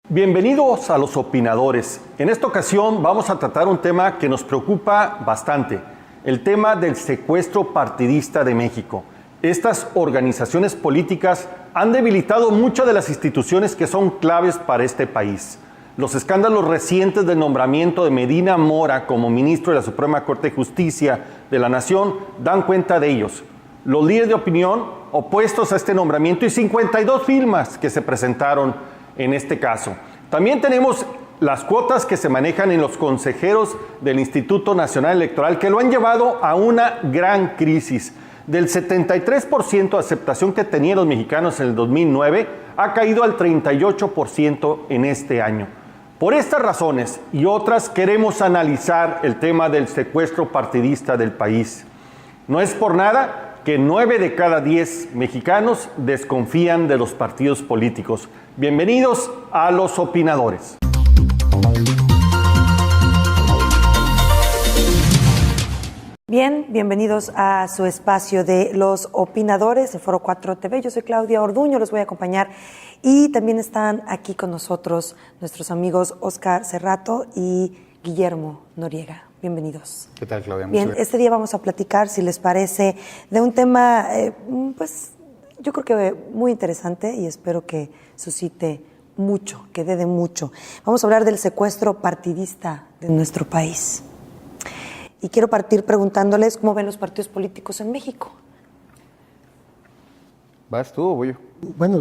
Bienvenidos a Los Opinadores. En esta ocasión vamos a tratar un tema que nos preocupa bastante, el tema del secuestro partidista de México. Estas organizaciones políticas han debilitado muchas de las instituciones que son claves para este país. Los escándalos recientes del nombramiento de Medina Mora como ministro de la Suprema Corte de Justicia de la Nación dan cuenta de ellos. Los líderes de opinión opuestos a este nombramiento y 52 firmas que se presentaron en este caso. También tenemos las cuotas que se manejan en los consejeros del Instituto Nacional Electoral que lo han llevado a una gran crisis. Del 73% de aceptación que tenían los mexicanos en el 2009 ha caído al 38% en este año. Por estas razones y otras queremos analizar el tema del secuestro partidista del país. No es por nada que 9 de cada 10 mexicanos desconfían de los partidos políticos. Bienvenidos a Los Opinadores. Bien, bienvenidos a su espacio de Los Opinadores de Foro 4 TV. Yo soy Claudia Orduño, los voy a acompañar y también están aquí con nosotros nuestros amigos Oscar Cerrato y Guillermo Noriega. Bienvenidos. ¿Qué tal, Claudia? Bien, este día vamos a platicar, si les parece, de un tema, pues yo creo que muy interesante y espero que suscite mucho, que dé de mucho. Vamos a hablar del secuestro partidista de nuestro país. Y quiero partir preguntándoles cómo ven los partidos políticos en México. ¿Vas tú o voy yo? Bueno,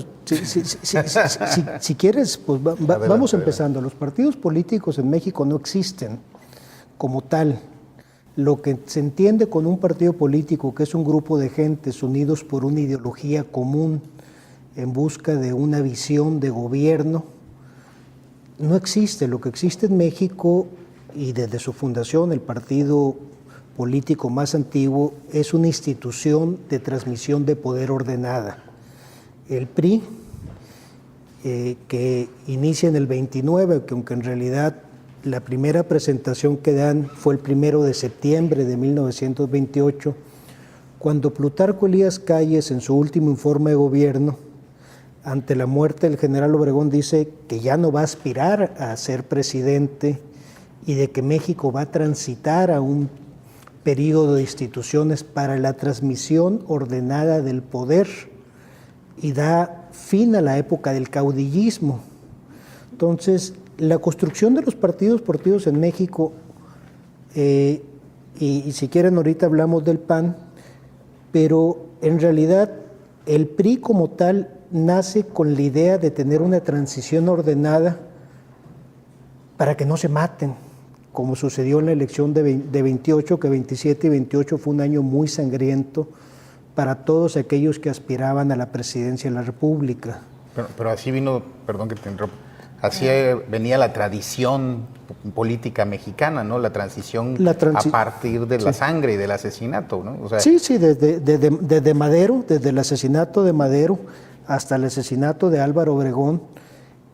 si quieres, pues vamos empezando. Los partidos políticos en México no existen como tal. Lo que se entiende con un partido político, que es un grupo de gentes unidos por una ideología común en busca de una visión de gobierno, no existe. Lo que existe en México, y desde su fundación, el partido político más antiguo, es una institución de transmisión de poder ordenada. El PRI, que inicia en el 29, que aunque en realidad la primera presentación que dan fue el 1 de septiembre de 1928, cuando Plutarco Elías Calles, en su último informe de gobierno, ante la muerte del general Obregón, dice que ya no va a aspirar a ser presidente y de que México va a transitar a un periodo de instituciones para la transmisión ordenada del poder y da fin a la época del caudillismo. Entonces, la construcción de los partidos políticos en México, y si quieren ahorita hablamos del PAN, pero en realidad el PRI como tal nace con la idea de tener una transición ordenada para que no se maten, como sucedió en la elección de 28, que 27 y 28 fue un año muy sangriento para todos aquellos que aspiraban a la presidencia de la República. Pero así vino, perdón que te interrumpa, así venía la tradición política mexicana, ¿no? La transición a partir de la sangre y del asesinato, ¿no? O sea, sí, desde Madero, desde el asesinato de Madero hasta el asesinato de Álvaro Obregón,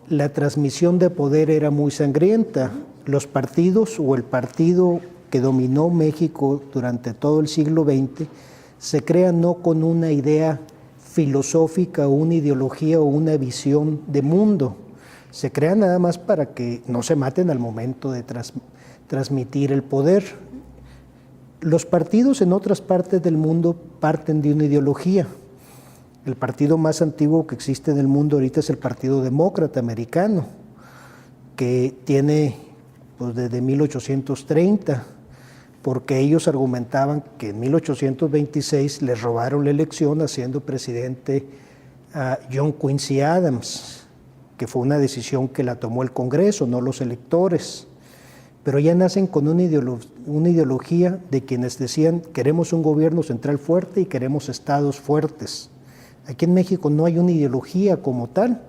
la transmisión de poder era muy sangrienta. Los partidos o el partido que dominó México durante todo el siglo XX se crea no con una idea filosófica o una ideología o una visión de mundo, se crea nada más para que no se maten al momento de transmitir el poder. Los partidos en otras partes del mundo parten de una ideología. El partido más antiguo que existe en el mundo ahorita es el Partido Demócrata Americano, que tiene pues, desde 1830, porque ellos argumentaban que en 1826 les robaron la elección haciendo presidente a John Quincy Adams, que fue una decisión que la tomó el Congreso, no los electores. Pero ya nacen con una ideología de quienes decían queremos un gobierno central fuerte y queremos estados fuertes. Aquí en México no hay una ideología como tal,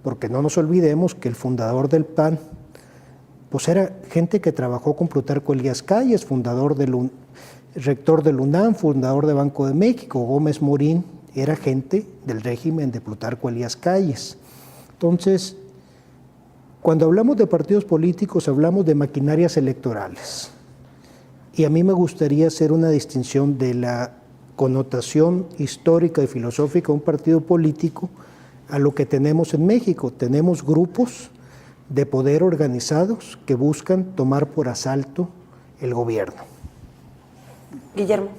porque no nos olvidemos que el fundador del PAN pues era gente que trabajó con Plutarco Elías Calles, rector del UNAM, fundador de Banco de México. Gómez Morín era gente del régimen de Plutarco Elías Calles. Entonces, cuando hablamos de partidos políticos, hablamos de maquinarias electorales. Y a mí me gustaría hacer una distinción de la connotación histórica y filosófica de un partido político a lo que tenemos en México. Tenemos grupos de poder organizados que buscan tomar por asalto el gobierno. Guillermo.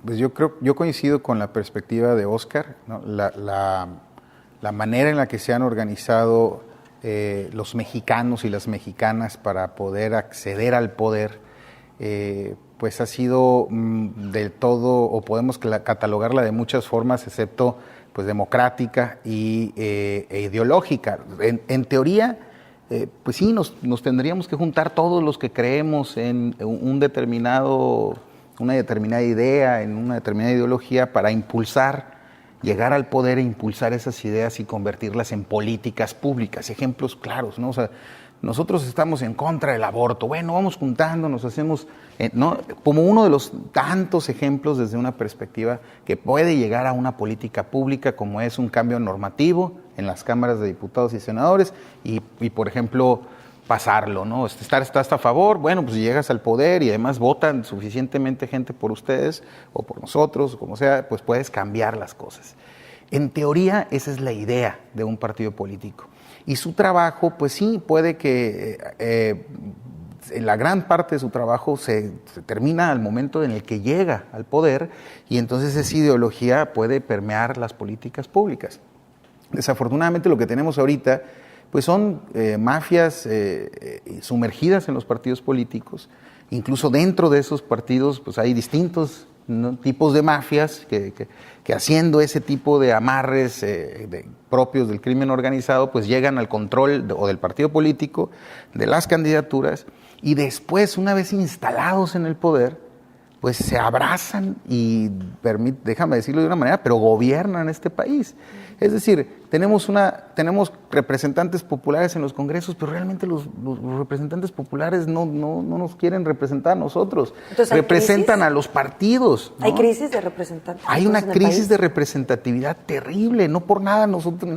Pues yo coincido con la perspectiva de Óscar, ¿no? La manera en la que se han organizado los mexicanos y las mexicanas para poder acceder al poder, pues ha sido del todo, o podemos catalogarla de muchas formas, excepto pues democrática e ideológica. En teoría, pues sí, nos tendríamos que juntar todos los que creemos en una determinada idea, en una determinada ideología, para llegar al poder e impulsar esas ideas y convertirlas en políticas públicas. Ejemplos claros, ¿no? O sea, nosotros estamos en contra del aborto. Bueno, vamos juntándonos, hacemos, ¿no? Como uno de los tantos ejemplos desde una perspectiva que puede llegar a una política pública, como es un cambio normativo en las cámaras de diputados y senadores y por ejemplo, pasarlo, ¿no? ¿Estás a favor? Bueno, pues si llegas al poder y además votan suficientemente gente por ustedes o por nosotros, o como sea, pues puedes cambiar las cosas. En teoría, esa es la idea de un partido político. Y su trabajo, pues sí, puede que en la gran parte de su trabajo se termina al momento en el que llega al poder y entonces esa ideología puede permear las políticas públicas. Desafortunadamente lo que tenemos ahorita pues son mafias sumergidas en los partidos políticos. Incluso dentro de esos partidos pues hay distintos, ¿no?, tipos de mafias que haciendo ese tipo de amarres propios del crimen organizado, pues llegan al control o del partido político, de las candidaturas, y después, una vez instalados en el poder, pues se abrazan y, déjame decirlo de una manera, pero gobiernan este país. Es decir, tenemos representantes populares en los congresos, pero realmente los representantes populares no nos quieren representar a nosotros. Entonces, representan a los partidos, ¿no? ¿Hay crisis de representantes? Hay una crisis de representatividad terrible. No por nada nosotros...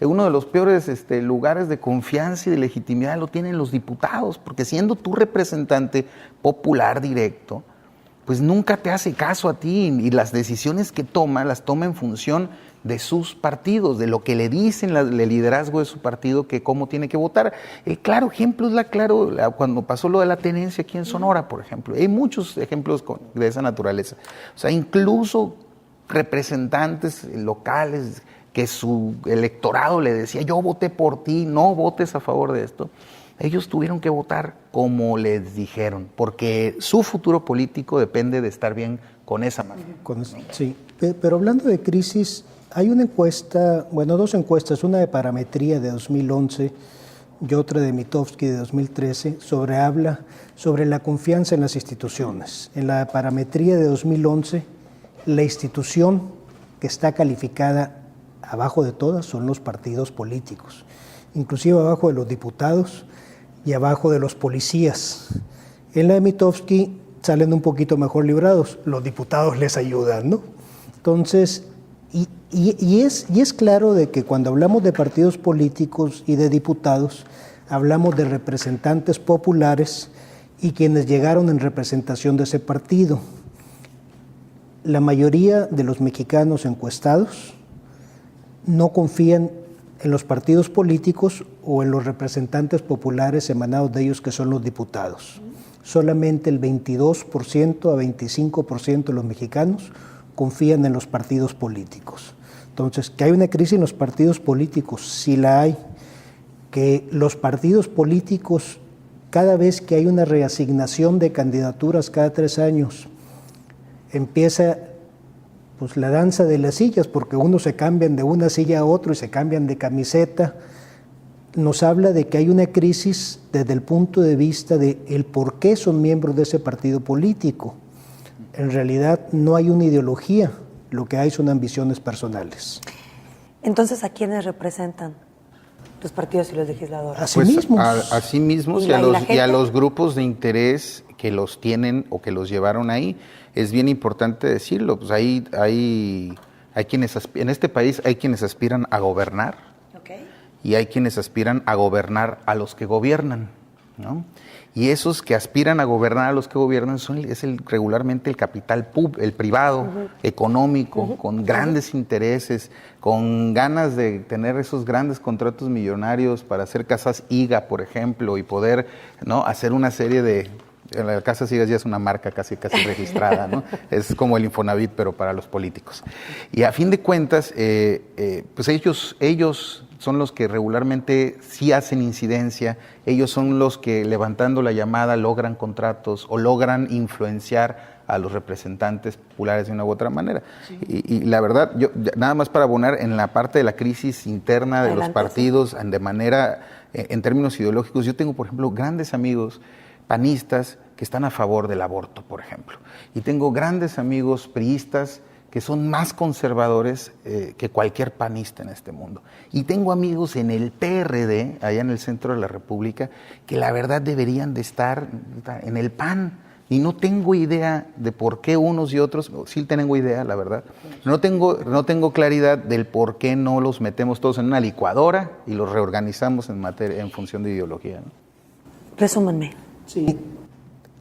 Uno de los peores lugares de confianza y de legitimidad lo tienen los diputados, porque siendo tu representante popular directo, pues nunca te hace caso a ti y las decisiones que toma, las toma en función de sus partidos, de lo que le dicen el liderazgo de su partido, que cómo tiene que votar. El claro ejemplo es cuando pasó lo de la tenencia aquí en Sonora, por ejemplo. Hay muchos ejemplos de esa naturaleza. O sea, incluso representantes locales que su electorado le decía, yo voté por ti, no votes a favor de esto. Ellos tuvieron que votar como les dijeron, porque su futuro político depende de estar bien con esa mafia. Sí, pero hablando de crisis, hay una encuesta, dos encuestas, una de Parametría de 2011 y otra de Mitofsky de 2013, habla sobre la confianza en las instituciones. En la Parametría de 2011, la institución que está calificada abajo de todas son los partidos políticos, inclusive abajo de los diputados y abajo de los policías. En la de Mitofsky salen un poquito mejor librados, los diputados les ayudan, ¿no? Entonces, y es claro de que cuando hablamos de partidos políticos y de diputados, hablamos de representantes populares y quienes llegaron en representación de ese partido. La mayoría de los mexicanos encuestados no confían en los partidos políticos o en los representantes populares emanados de ellos, que son los diputados. Solamente el 22% a 25% de los mexicanos confían en los partidos políticos. Entonces, que hay una crisis en los partidos políticos, sí la hay. Que los partidos políticos, cada vez que hay una reasignación de candidaturas cada 3 años, empieza pues la danza de las sillas, porque unos se cambian de una silla a otra y se cambian de camiseta, nos habla de que hay una crisis desde el punto de vista de el por qué son miembros de ese partido político. En realidad no hay una ideología, lo que hay son ambiciones personales. Entonces, ¿a quiénes representan los partidos y los legisladores? A sí mismos. A sí mismos y a los grupos de interés que los tienen o que los llevaron ahí. Es bien importante decirlo, pues hay quienes en este país hay quienes aspiran a gobernar, okay, y hay quienes aspiran a gobernar a los que gobiernan. ¿no? Y esos que aspiran a gobernar a los que gobiernan regularmente el capital el privado, económico, con grandes intereses, con ganas de tener esos grandes contratos millonarios para hacer casas IGA, por ejemplo, y poder, ¿no?, hacer una serie de... La Casa IGA ya es una marca casi registrada, ¿no? Es como el Infonavit, pero para los políticos. Y a fin de cuentas, pues ellos son los que regularmente sí hacen incidencia, ellos son los que, levantando la llamada, logran contratos o logran influenciar a los representantes populares de una u otra manera. Sí. Y la verdad, yo nada más para abonar en la parte de la crisis interna de los partidos, de manera, en términos ideológicos, yo tengo, por ejemplo, grandes amigos panistas que están a favor del aborto, por ejemplo. Y tengo grandes amigos priistas que son más conservadores que cualquier panista en este mundo. Y tengo amigos en el PRD, allá en el centro de la República, que la verdad deberían de estar en el PAN. Y no tengo idea de por qué unos y otros, sí tengo idea, la verdad. No tengo claridad del por qué no los metemos todos en una licuadora y los reorganizamos en función de ideología, ¿no? Resúmanme. Sí,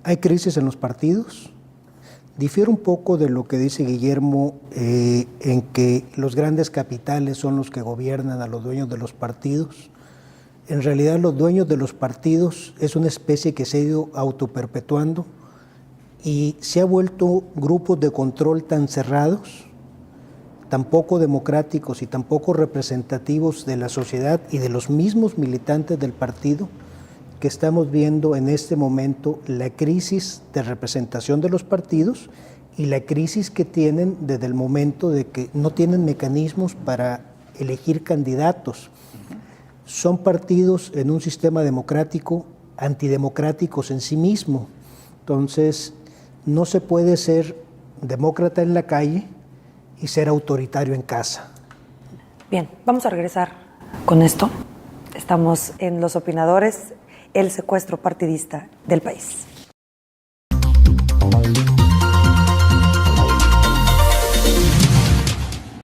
hay crisis en los partidos. Difiere un poco de lo que dice Guillermo, en que los grandes capitales son los que gobiernan a los dueños de los partidos. En realidad, los dueños de los partidos es una especie que se ha ido autoperpetuando y se ha vuelto grupos de control tan cerrados, tan poco democráticos y tan poco representativos de la sociedad y de los mismos militantes del partido, que estamos viendo en este momento la crisis de representación de los partidos y la crisis que tienen desde el momento de que no tienen mecanismos para elegir candidatos. Son partidos en un sistema democrático antidemocráticos en sí mismo. Entonces, no se puede ser demócrata en la calle y ser autoritario en casa. Bien, vamos a regresar con esto. Estamos en Los Opinadores, el secuestro partidista del país.